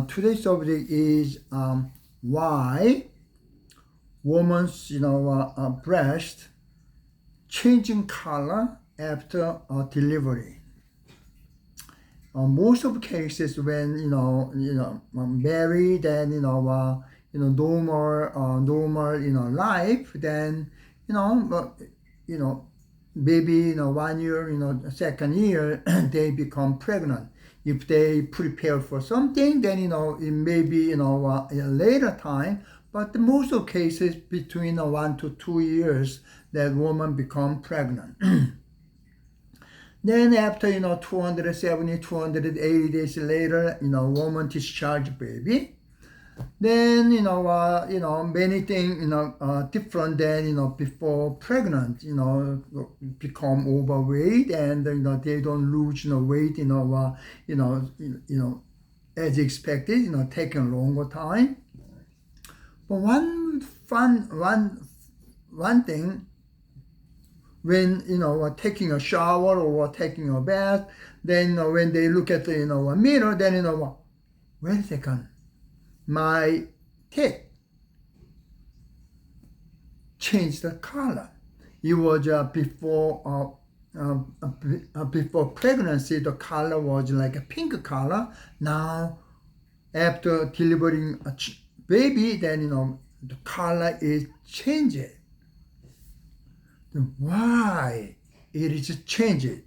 Today's subject is why woman's breast changing color after delivery. Most of cases when married and normal life, then maybe 1 year, second year they become pregnant. If they prepare for something, then it may be a later time. But most of cases between 1 to 2 years that woman become pregnant. Then after 270, 280 days later, woman discharge baby. Then many things different than before pregnant. Become overweight and they don't lose weight. As expected. Taking longer time. But one thing, when taking a shower or taking a bath, then when they look at the a mirror, then wait a second, my teeth changed the color. It was before pregnancy, the color was like a pink color. Now after delivering a baby, then the color is changed. Why it is changed?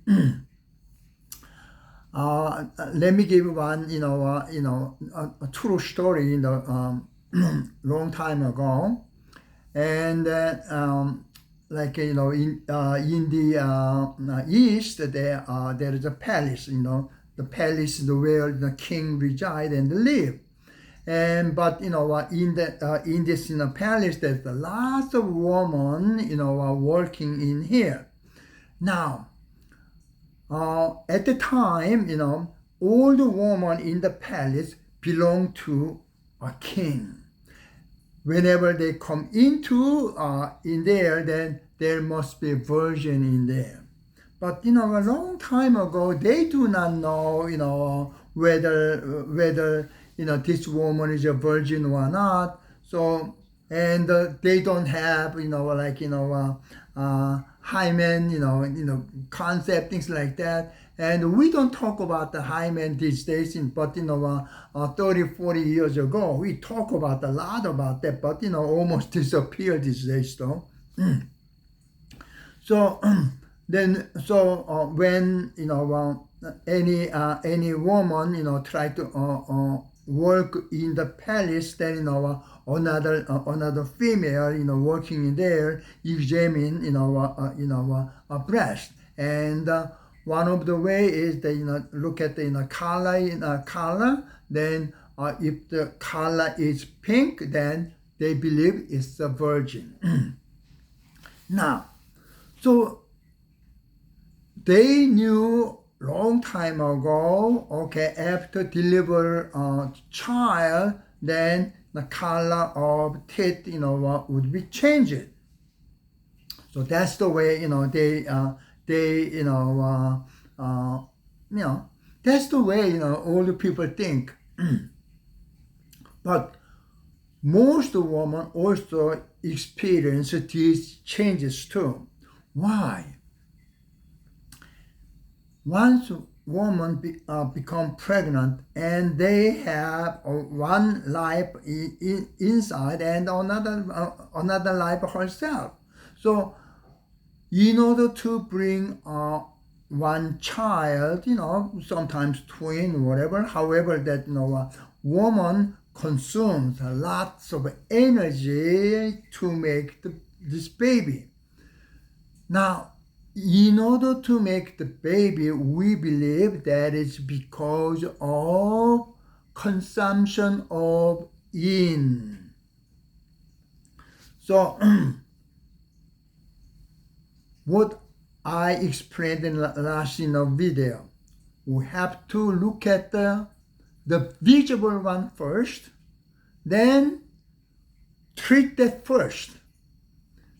Let me give one, a true story. Long time ago, and like in the east, there is a palace. The palace is where the king reside and live. But in this palace, there's lots of women working in here. Now, at the time, all the women in the palace belong to a king. Whenever they come into in there, then there must be a virgin in there. But a long time ago, they do not know whether this woman is a virgin or not. So, and they don't have hymen concept, things like that. And we don't talk about the hymen these days, but 30, 40 years ago we talk about a lot about that, but almost disappeared these days though. So when any woman try to work in the palace, then another female working in there examine a breast, and one of the way is they look at the color. Then if the color is pink, then they believe it's a virgin. Now, so they knew long time ago, okay, after deliver a child, then the color of teeth, would be changed. So that's the way, that's the way, all the people think. But most women also experience these changes too. Why? Once woman become pregnant and they have one life inside and another life herself. So in order to bring one child, sometimes twin, whatever, however that woman consumes lots of energy to make this baby. Now, in order to make the baby, we believe that it's because of consumption of yin. So, what I explained in the last video, we have to look at the visible one first, then treat that first.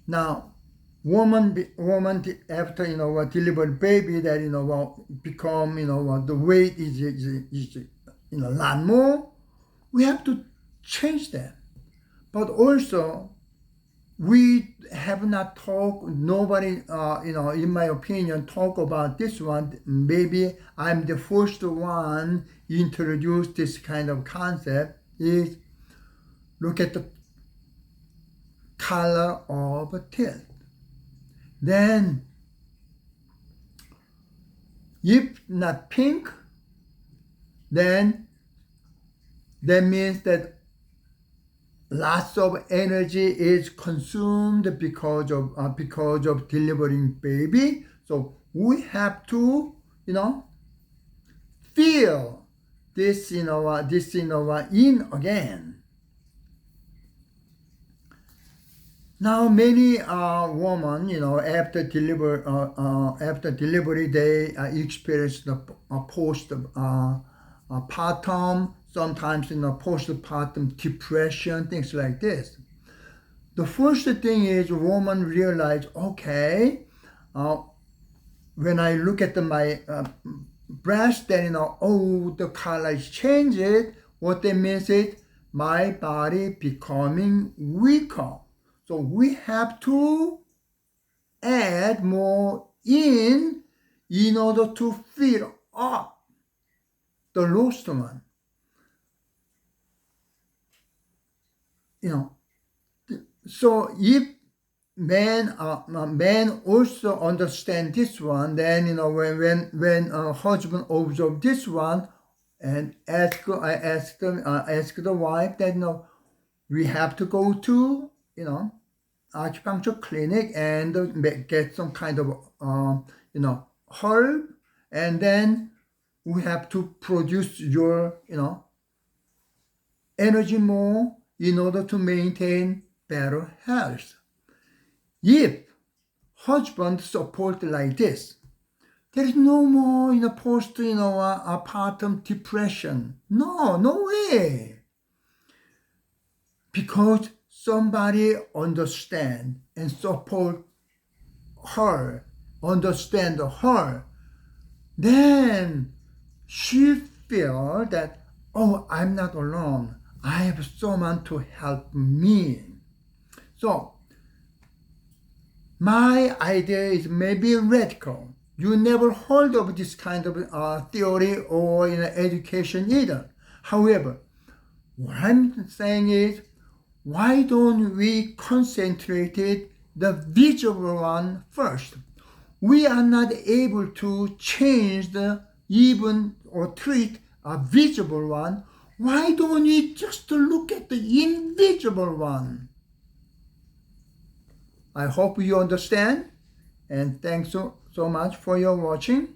Now, woman after delivered baby that become the weight is a lot more, We have to change that. But also, we have not talked, nobody, in my opinion, talk about this one. Maybe I'm the first one introduce this kind of concept is look at the color of teeth. Then, if not pink, then that means that lots of energy is consumed because of delivering baby. So we have to, feel this, in again. Now many women, after delivery, they experience the postpartum, sometimes postpartum depression, things like this. The first thing is woman realize, okay, when I look at my breast, then the color is changed. What that means is my body becoming weaker. So we have to add more in order to fill up the lost one. So if men also understand this one, then when husband observe this one and ask the wife that we have to go to acupuncture clinic and get some kind of herb, and then we have to produce your energy more in order to maintain better health. If husband support like this, there is no more postpartum depression. No way. Because somebody understand and support her, understand her, then she feel that, I'm not alone. I have someone to help me. So my idea is maybe radical. You never heard of this kind of theory or education either. However, what I'm saying is, why don't we concentrate the visible one first? We are not able to change even or treat a visible one. Why don't we just look at the invisible one? I hope you understand, and thanks so much for your watching.